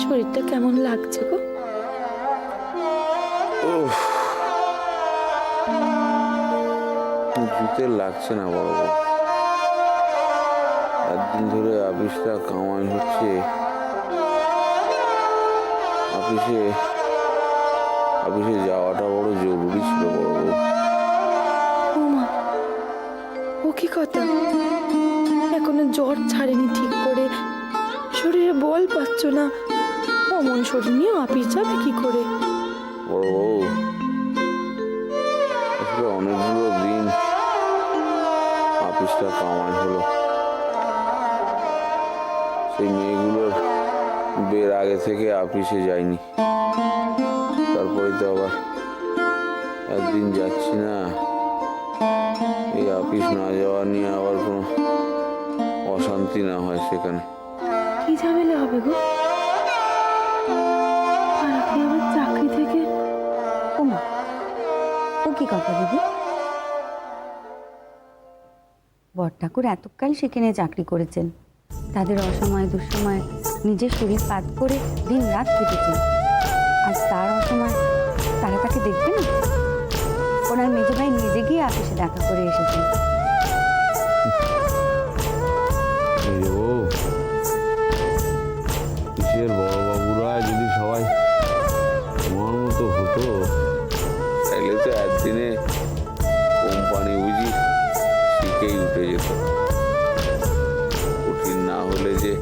শরীরটা কেমন লাগছে গো? জুতে লাগছে না বড় বউ, একদিন ধরে অফিসটা কামাই হচ্ছে। অফিসে যাওয়াটা বড় জরুরি ছিল বড় বউ। ও কি কথা, এখনো জ্বর ছাড়েনি ঠিক করে, শরীরে বল পাচ্ছ না, অমন শরীর নিয়ে অফিস যাবে কি করে? বড় বউ, আসলে অনেকগুলো দিন অফিসটা কামাই হলো। সেই মেয়েগুলোর বের আগে থেকে অফিসে যায়নি, তারপরে তো আবার একদিন যাচ্ছি না। এই অফিস না যাওয়া নিয়ে আবার কোনো অশান্তি না হয় সেখানে। কি ঝামেলা হবে গো? আর আপনি আমার চাকরি থেকে? ওমা, ও কি কথা দিদি? বড়ঠাকুর এতকাল সেখানে চাকরি করেছেন, তাদের অসময় দুঃসময় নিজের শরীর পাত করে দিন রাত কেটেছেন। আজ তার অসময় তারা তাকে দেখবে না? ওনার মেজো ভাই নিজে গিয়ে অফিসে দেখা করে এসেছেন। বড় বাবুরা যদি সবাই তোমার মতো হতো, তাইলে তো একদিনে কোম্পানি বুঝি শিখেই উঠে যেত। কঠিন না হলে যে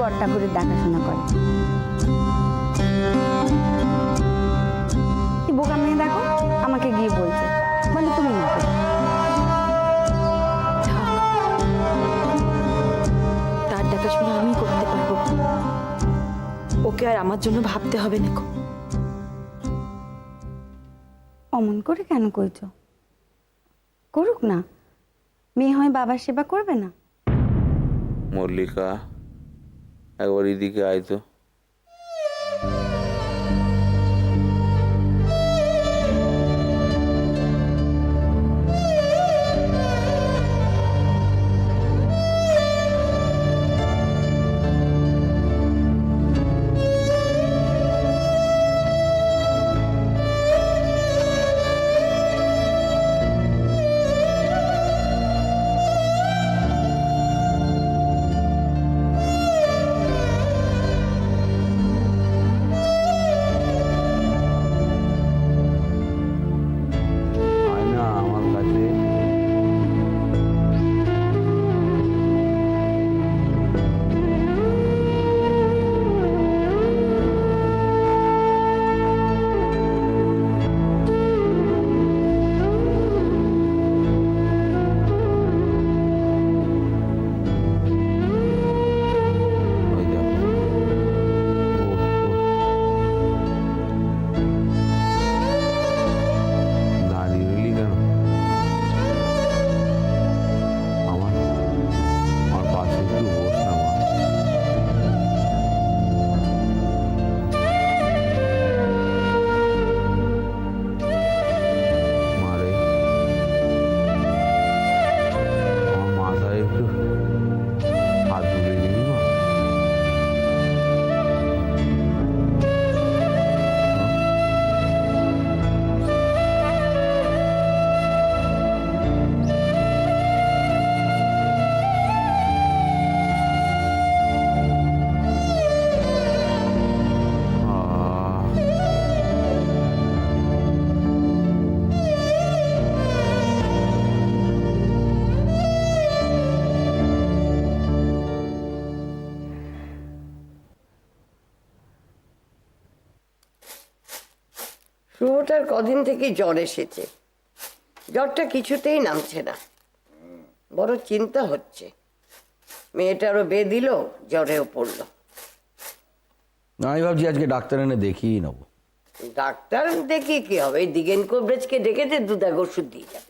বর ঠাকুরের দেখাশোনা করে। কি বোকা মেয়ে দেখো, আমাকে গিয়ে বলছে, বলে তুমি না করো। তার দেখাশোনা আমি করতে পারবো, ওকে আর আমার জন্য ভাবতে হবে না। অমন করে কেন কইছ? করুক না, মেয়ে হয় বাবার সেবা করবে না? মল্লিকা, একবার এদিকে আয় তো। আয় না আমার কাছে। ওই দেখো, দাঁড়িয়ে রইলি কেন? আমার আমার পাশে একটু বস না মা। মারে, আমার মাথায় একটু হাত বুলিয়ে দিবি মা। শুভটার কদিন থেকে জ্বর এসেছে, জ্বরটা কিছুতেই নামছে না, বড় চিন্তা হচ্ছে। মেয়েটারও বে দিল, জ্বরেও পড়ল। আমি ভাবছি আজকে ডাক্তার এনে দেখিয়ে নেবো। ডাক্তার দেখি কি হবে, এই দিগেন কোবরেজকে ডেকেছে, দুদাগ ওষুধ দিয়ে যাবে।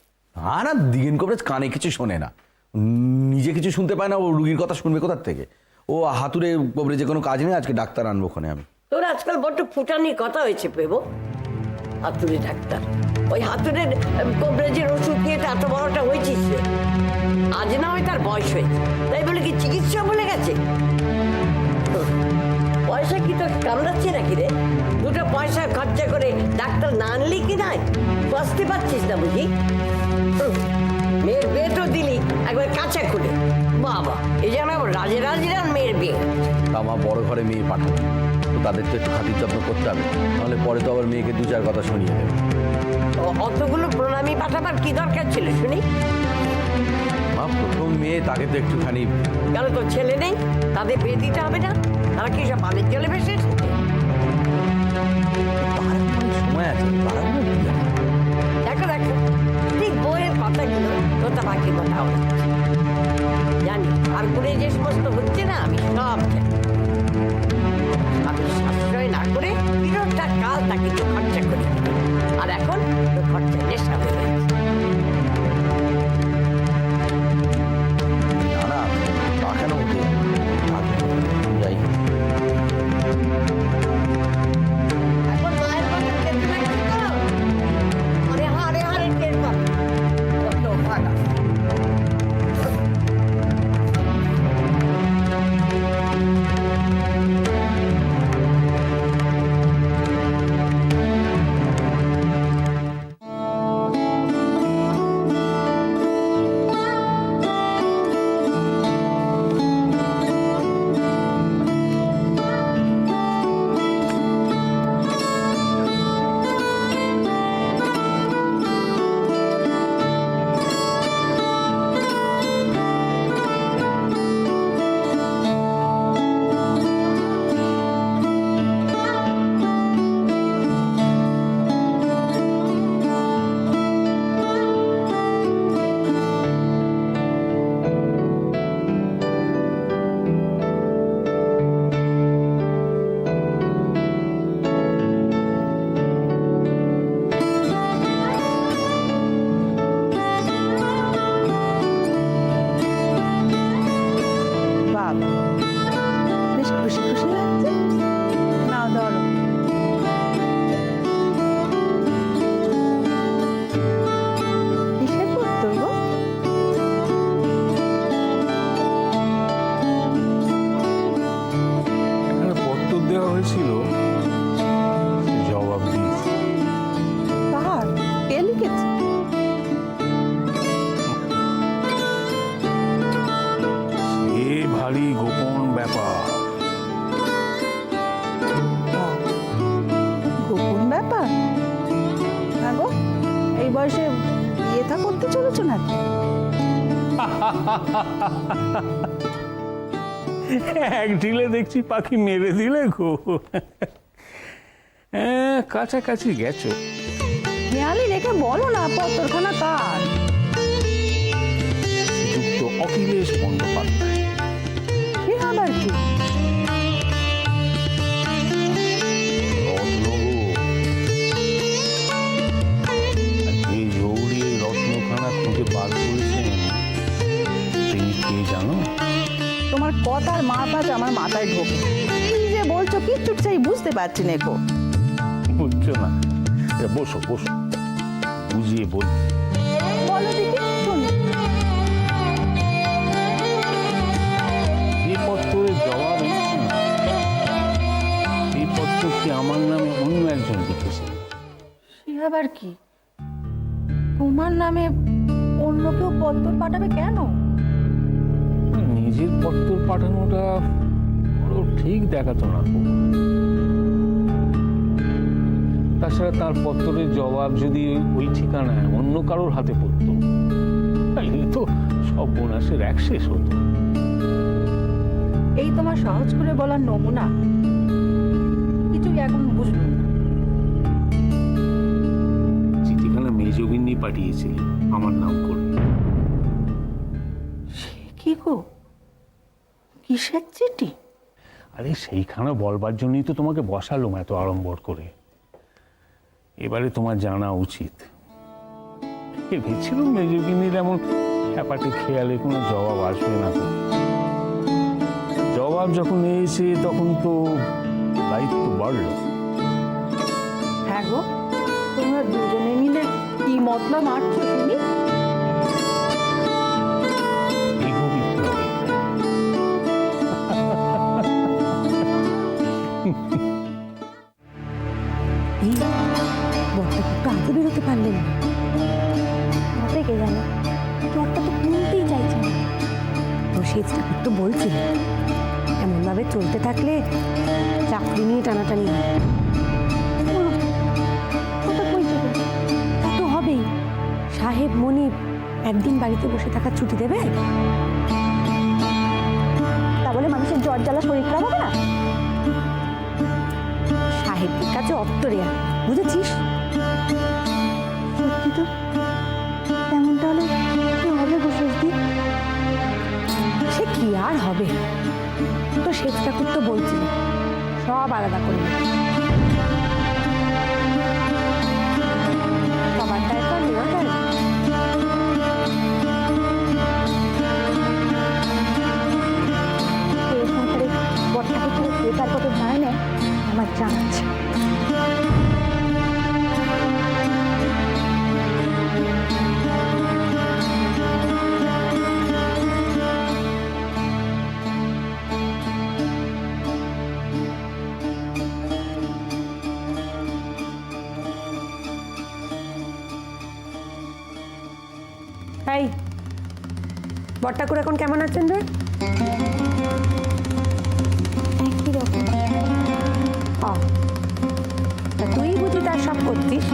না, দিগেন কবরেজ কানে কিছু শোনে না, নিজে কিছু শুনতে পায় না, ও রুগীর কথা শুনবে কোথার থেকে? ও হাতুড়ে কবরেজে কোনো কাজ নেই, আজকে ডাক্তার আনবো ওখানে আমি। তোর আজকাল বড্ড ফুটানি কথা হয়েছে পেবো। হাতুড়ে ডাক্তার, ওই হাতুড়ের কোবরেজের ওষুধ দিয়ে তো এত বড়টা হয়েছিস রে। আজ না হয় তার বয়স হয়েছে, তাই বলে কি চিকিৎসা বলে গেছে? পয়সা কি তোকে কামড়াচ্ছে নাকি রে? দুটো পয়সা খরচা করে ডাক্তার না আনলি কি নাই? বসতে পারছিস না বুঝি? মেয়ের বিয়ে তো দিলি একবার কাঁচা খুলে। বাবা, এই যেন রাজে রাজিরার মেয়ের বিয়ে। তা আমার বড় ঘরে মেয়ে পাঠাবো, তো তাদের তো একটু খাতির যত্ন করতে হবে, নাহলে পরে তো আবার মেয়েকে দু চার কথা শুনিয়ে দেবে। অতগুলো প্রণামী পাঠাবার কি দরকার ছিল শুনি? মা, প্রথম মেয়ে, তাকে তো একটুখানি। কেন তোর ছেলে নেই? তাদের বিয়ে দিতে হবে না? তারা কি সব বালের জলে ভেসে এসেছে? সময় আছে, বাড়াবো কি আছে? দেখো দেখো, ঠিক বইয়ের কথাগুলো তোতা বাকি কথা হচ্ছে জানি। আর করে যে সমস্ত হচ্ছে না, আমি সব জানি। আমি সাশ্রয় না করে কিরোটা কাল তাকে একটু খরচা করি, আর এখন তো খরচা নেশা হয়ে গেছে। না, তা কেন হতে যাই। এখন মায়ের কথা খেতে লাগছে তো, আরে হারে হারে টের পাবে কত ভাগা। খালি গোপন ব্যাপার। গোপন ব্যাপার? না গো, এই বয়সে বিয়ে থা করতে চলেছ নাকি? এক ঢিলে দেখছি পাখি মেরে দিলে গো। হ্যাঁ, কাছাকাছি গেছো। খেয়ালি রেখে বলো না পত্তরখানা কার? যুক্ত অখিলেশ বন্দ্যোপাধ্যায়। সে আবার কি? রত্ন গো। আর যে জৌড়ি এই রত্নখানা খুঁজে বার করেছেন তিনি কে জানো? তোমার কথার মাপাজ আমার মাথায় ঢোকে। কি যে বলছো কিচ্ছু চাই বুঝতে পারছি না গো। বুঝছো না? বসো বসো, বুঝিয়ে বলছি। বলো দেখি শুনি। যে পত্রের জবাব এসেছে না, এই পত্রটি আমার নামে অন্য একজন লিখেছেন। সে আবার কি? তোমার নামে অন্য কেউ পত্তর পাঠাবে কেন? নিজের পত্র পাঠানোটা ওরও ঠিক দেখাতো না গো। তাছাড়া তার পত্রের জবাব যদি ওই ঠিকানায় অন্য কারোর হাতে পড়তো তাহলে তো সব বোনাসের এক শেষ হতো। এই তোমার সহজ করে বলার নমুনা কিছুই এখন বুঝলাম না। চিঠিখানা মেজগিন্নি পাঠিয়েছিল আমার নাম করে। সে কি গো? কিসের চিঠি? আরে সেইখানে বলবার জন্যই তো তোমাকে বসালুম এত আড়ম্বর করে। এবারে তোমার জানা উচিত। ভেবেছিলাম মেজগিন্নির এমন হ্যাপাটে খেয়ালে কোনো জবাব আসবে না। জবাব যখন এসেছে তখন তো দায়িত্ব বাড়ল। হ্যাঁ গো, তোমরা দুজনে মিলে কি মতলব মারছো শুনি? দেহ বিপ্লবে। এই বরটা একটু আগে বেরোতে পারলেন না। হবে কে জানে, জ্বরটা তো কমতেই চাইছে না। তো সেচ ঠাকুর তো বলছিল এমনভাবে চলতে থাকলে চাকরি নিয়ে টানাটানি হবে। ওটা কই যাবে? তা তো হবেই। সাহেব মনিব একদিন বাড়িতে বসে থাকার ছুটি দেবে? তা বলে মানুষের জ্বর জ্বালা শরীর খারাপ হবে না? সাহেবের কাছে অত্তরিয়া, বুঝেছিস? সত্যি তো, তেমনটা হলে কি হবে গো শেষদি? সে কি আর হবে? তো শেষ ঠাকুর তো বলছিল সব আলাদা করে নেবে। সবার দায়িত্ব আর নেওয়া যায় না। এই সংসারে বরটাকে পুরো বেকার কত যায় না আমার জানা আছে। এই বরঠাকুর এখন কেমন আছেন রে? একই রকম। তা তুই বুঝি তার সব করছিস?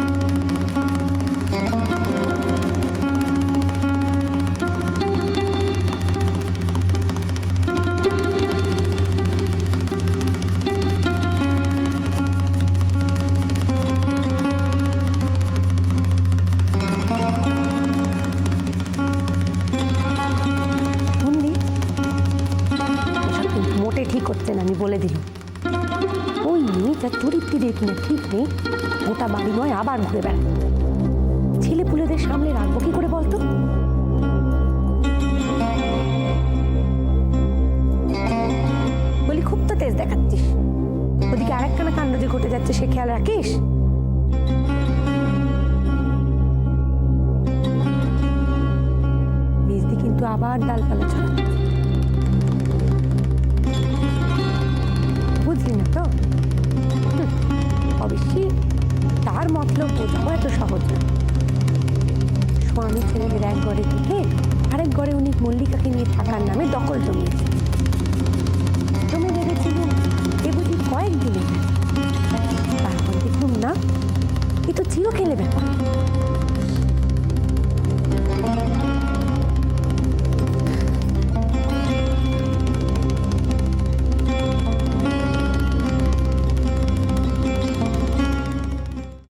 মোটে ঠিক হচ্ছে না, আমি বলে দিলাম। ওই মেয়েটা চরিত্রে দেখি না ঠিক নেই, গোটা বাড়ি নয় আবার ঘুরে বেড়ায়। ছেলে পুলেদের সামনে রাখবো কি করে বলতো? বলি খুব তো তেজ দেখাচ্ছিস, ওদিকে আরেকখানা কাণ্ড যে ঘটে যাচ্ছে সে খেয়াল রাখিস? মেজদি কিন্তু আবার ডালপালা ছড়াচ্ছে, বুঝলি না তো? অবশ্যই তার মতলব বোঝাও এত সহজ না। স্বামী ছেলেদের এক ঘরে থেকে আরেক ঘরে উনি মল্লিকাকে নিয়ে থাকার নামে দখল জমিয়েছে। কয়েকদিনের ব্যাপার। তারপর দেখুন না, এ তো চিরকালের ব্যাপার।